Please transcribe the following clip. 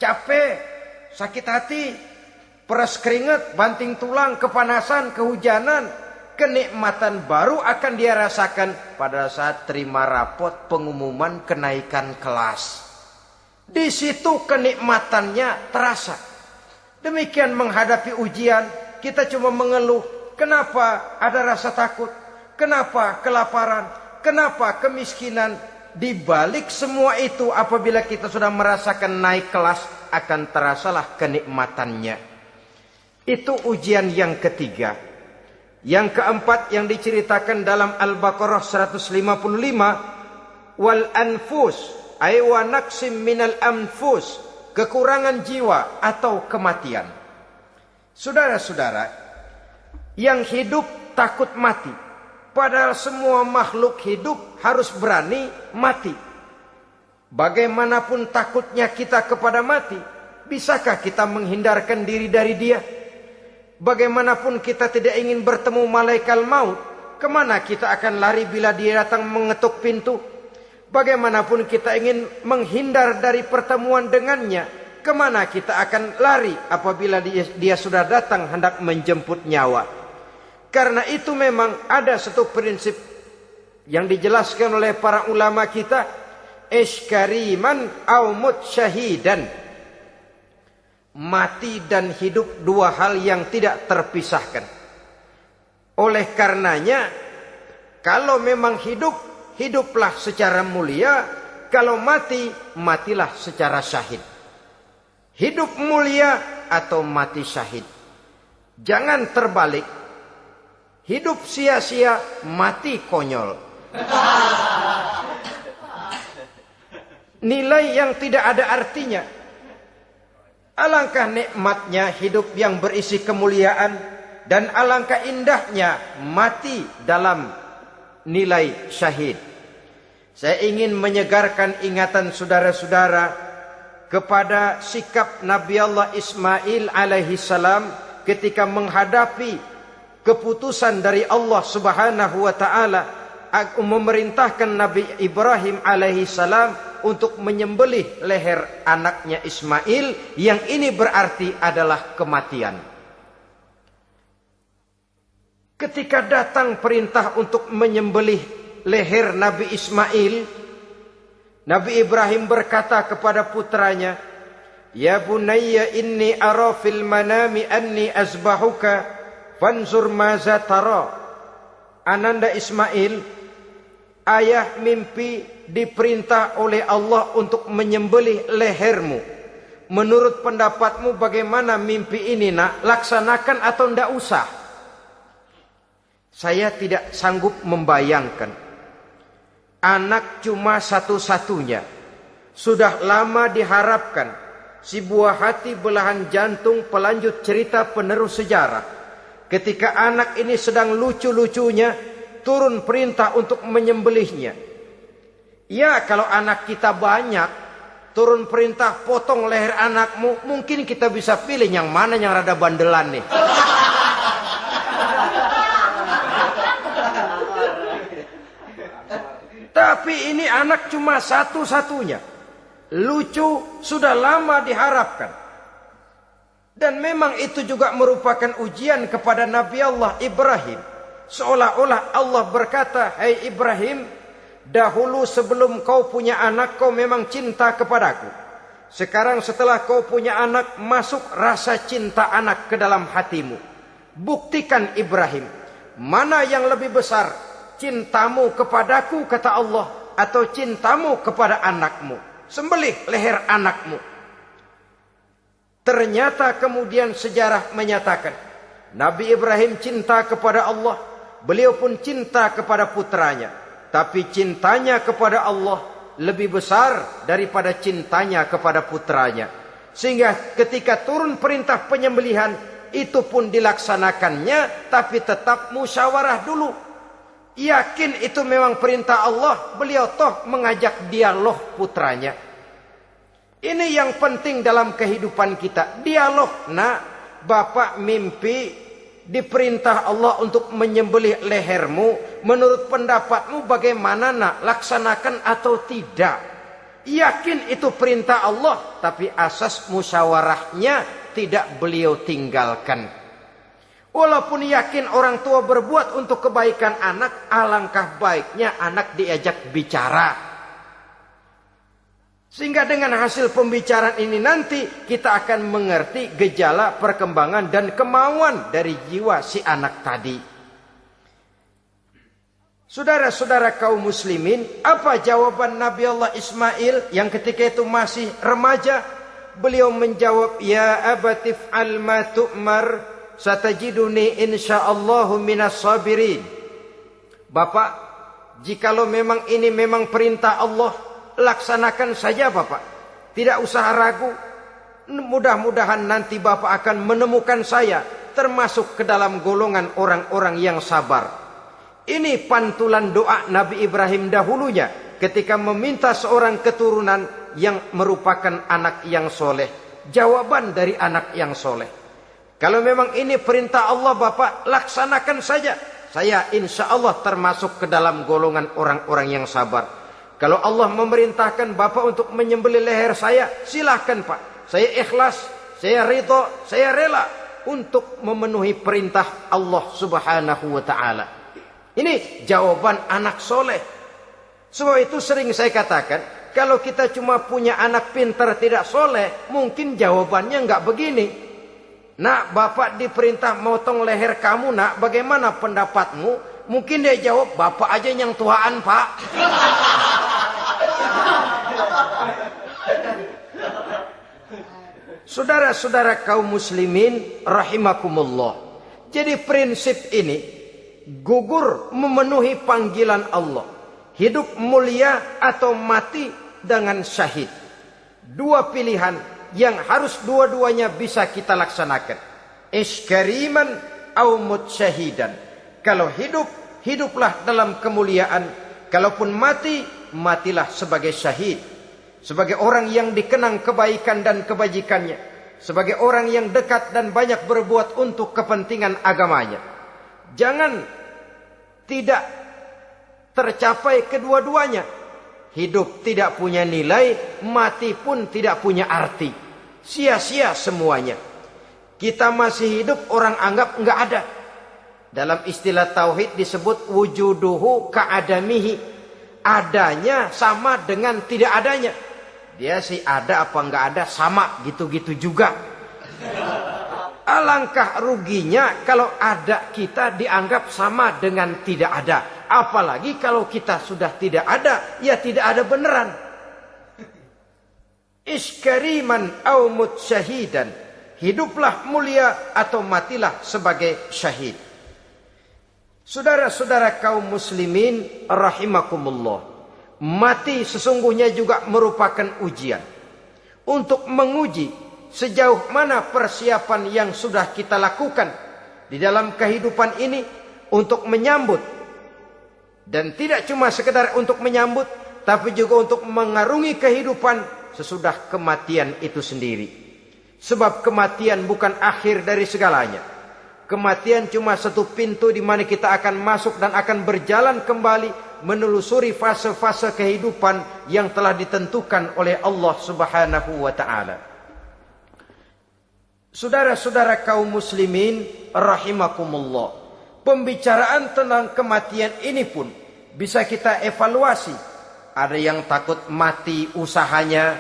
capek, sakit hati, peras keringat, banting tulang, kepanasan, kehujanan. Kenikmatan baru akan dia rasakan pada saat terima rapot pengumuman kenaikan kelas. Di situ kenikmatannya terasa. Demikian menghadapi ujian, kita cuma mengeluh. Kenapa ada rasa takut? Kenapa kelaparan? Kenapa kemiskinan? Di balik semua itu, apabila kita sudah merasakan naik kelas, akan terasalah kenikmatannya. Itu ujian yang ketiga. Yang keempat yang diceritakan dalam Al-Baqarah 155, wal anfus ay wa naqsim minal anfus, kekurangan jiwa atau kematian. Saudara-saudara, yang hidup takut mati, padahal semua makhluk hidup harus berani mati. Bagaimanapun takutnya kita kepada mati, bisakah kita menghindarkan diri dari dia? Bagaimanapun kita tidak ingin bertemu malaikat maut, kemana kita akan lari bila dia datang mengetuk pintu? Bagaimanapun kita ingin menghindar dari pertemuan dengannya, kemana kita akan lari apabila dia sudah datang hendak menjemput nyawa? Karena itu memang ada satu prinsip yang dijelaskan oleh para ulama kita, iskariman au mut syahidan. Mati dan hidup dua hal yang tidak terpisahkan. Oleh karenanya, kalau memang hidup, hiduplah secara mulia. Kalau mati, matilah secara syahid. Hidup mulia atau mati syahid. Jangan terbalik. Hidup sia-sia, mati konyol. Nilai yang tidak ada artinya. Alangkah nikmatnya hidup yang berisi kemuliaan, dan alangkah indahnya mati dalam nilai syahid. Saya ingin menyegarkan ingatan saudara-saudara kepada sikap Nabi Allah Ismail alaihi salam ketika menghadapi keputusan dari Allah Subhanahu wa taala memerintahkan Nabi Ibrahim alaihi salam untuk menyembelih leher anaknya Ismail, yang ini berarti adalah kematian. Ketika datang perintah untuk menyembelih leher Nabi Ismail, Nabi Ibrahim berkata kepada putranya, "Ya bunayya inni ara fil manami anni azbahuka fanzur maza tara." Ananda Ismail, ayah mimpi diperintah oleh Allah untuk menyembelih lehermu. Menurut pendapatmu bagaimana mimpi ini, nak? Laksanakan atau tidak usah? Saya tidak sanggup membayangkan. Anak cuma satu-satunya. Sudah lama diharapkan. Si buah hati, belahan jantung, pelanjut cerita, penerus sejarah. Ketika anak ini sedang lucu-lucunya, turun perintah untuk menyembelihnya. Ya, kalau anak kita banyak, turun perintah potong leher anakmu, mungkin kita bisa pilih yang mana yang rada bandelan nih. Tapi ini anak cuma satu-satunya. Lucu, sudah lama diharapkan. Dan memang itu juga merupakan ujian kepada Nabi Allah Ibrahim. Seolah-olah Allah berkata, "Hai Ibrahim, dahulu sebelum kau punya anak, kau memang cinta kepadaku. Sekarang setelah kau punya anak, masuk rasa cinta anak ke dalam hatimu. Buktikan Ibrahim, mana yang lebih besar, cintamu kepadaku, kata Allah, atau cintamu kepada anakmu. Sembelih leher anakmu." Ternyata kemudian sejarah menyatakan, Nabi Ibrahim cinta kepada Allah, beliau pun cinta kepada putranya. Tapi cintanya kepada Allah lebih besar daripada cintanya kepada putranya. Sehingga ketika turun perintah penyembelihan, itu pun dilaksanakannya, tapi tetap musyawarah dulu. Yakin itu memang perintah Allah, beliau toh mengajak dialog putranya. Ini yang penting dalam kehidupan kita, dialog. Nah, bapak mimpi diperintah Allah untuk menyembelih lehermu. Menurut pendapatmu bagaimana, nak? Laksanakan atau tidak? yakin itu perintah Allah, tapi asas musyawarahnya tidak beliau tinggalkan. Walaupun yakin orang tua berbuat untuk kebaikan anak, alangkah baiknya anak diajak bicara. Sehingga dengan hasil pembicaraan ini nanti kita akan mengerti gejala perkembangan dan kemauan dari jiwa si anak tadi. Saudara-saudara kaum muslimin, apa jawaban Nabi Allah Ismail yang ketika itu masih remaja? Beliau menjawab, ya abatif al ma tu'mar satajiduni insyaallahu minas sabirin. Bapak, jikalau memang ini memang perintah Allah, laksanakan saja Bapak. Tidak usah ragu. Mudah-mudahan nanti Bapak akan menemukan saya termasuk ke dalam golongan orang-orang yang sabar. Ini pantulan doa Nabi Ibrahim dahulunya ketika meminta seorang keturunan yang merupakan anak yang soleh. Jawaban dari anak yang soleh. Kalau memang ini perintah Allah Bapak, laksanakan saja. Saya insya Allah termasuk ke dalam golongan orang-orang yang sabar. Kalau Allah memerintahkan Bapak untuk menyembelih leher saya, silahkan Pak. Saya ikhlas, saya ridho, saya rela untuk memenuhi perintah Allah Subhanahu wa ta'ala. Ini jawaban anak soleh. Sebab itu sering saya katakan, kalau kita cuma punya anak pintar tidak soleh, mungkin jawabannya nggak begini. Nak, Bapak diperintah motong leher kamu, nak, bagaimana pendapatmu? Mungkin dia jawab, Bapak aja yang tuaan Pak. Saudara-saudara kaum muslimin rahimakumullah. Jadi prinsip ini gugur memenuhi panggilan Allah. Hidup mulia atau mati dengan syahid. Dua pilihan yang harus dua-duanya bisa kita laksanakan. Iskariman au mut syahidan. Kalau hidup, hiduplah dalam kemuliaan. Kalaupun mati, matilah sebagai syahid. Sebagai orang yang dikenang kebaikan dan kebajikannya. Sebagai orang yang dekat dan banyak berbuat untuk kepentingan agamanya. Jangan tidak tercapai kedua-duanya. Hidup tidak punya nilai, mati pun tidak punya arti. Sia-sia semuanya. Kita masih hidup, orang anggap enggak ada. Dalam istilah tauhid disebut wujuduhu ka'adamihi. Adanya sama dengan tidak adanya. Dia sih ada apa enggak ada sama gitu-gitu juga. Alangkah ruginya kalau ada kita dianggap sama dengan tidak ada. Apalagi kalau kita sudah tidak ada, ya tidak ada beneran. Iskariman au mut syahidan. Hiduplah mulia atau matilah sebagai syahid. Saudara-saudara kaum muslimin rahimakumullah. Mati sesungguhnya juga merupakan ujian. Untuk menguji sejauh mana persiapan yang sudah kita lakukan di dalam kehidupan ini untuk menyambut. Dan tidak cuma sekedar untuk menyambut, tapi juga untuk mengarungi kehidupan sesudah kematian itu sendiri. Sebab kematian bukan akhir dari segalanya. Kematian cuma satu pintu di mana kita akan masuk dan akan berjalan kembali menelusuri fase-fase kehidupan yang telah ditentukan oleh Allah Subhanahu wa ta'ala. Saudara-saudara kaum muslimin rahimakumullah. Pembicaraan tentang kematian ini pun bisa kita evaluasi. Ada yang takut mati usahanya,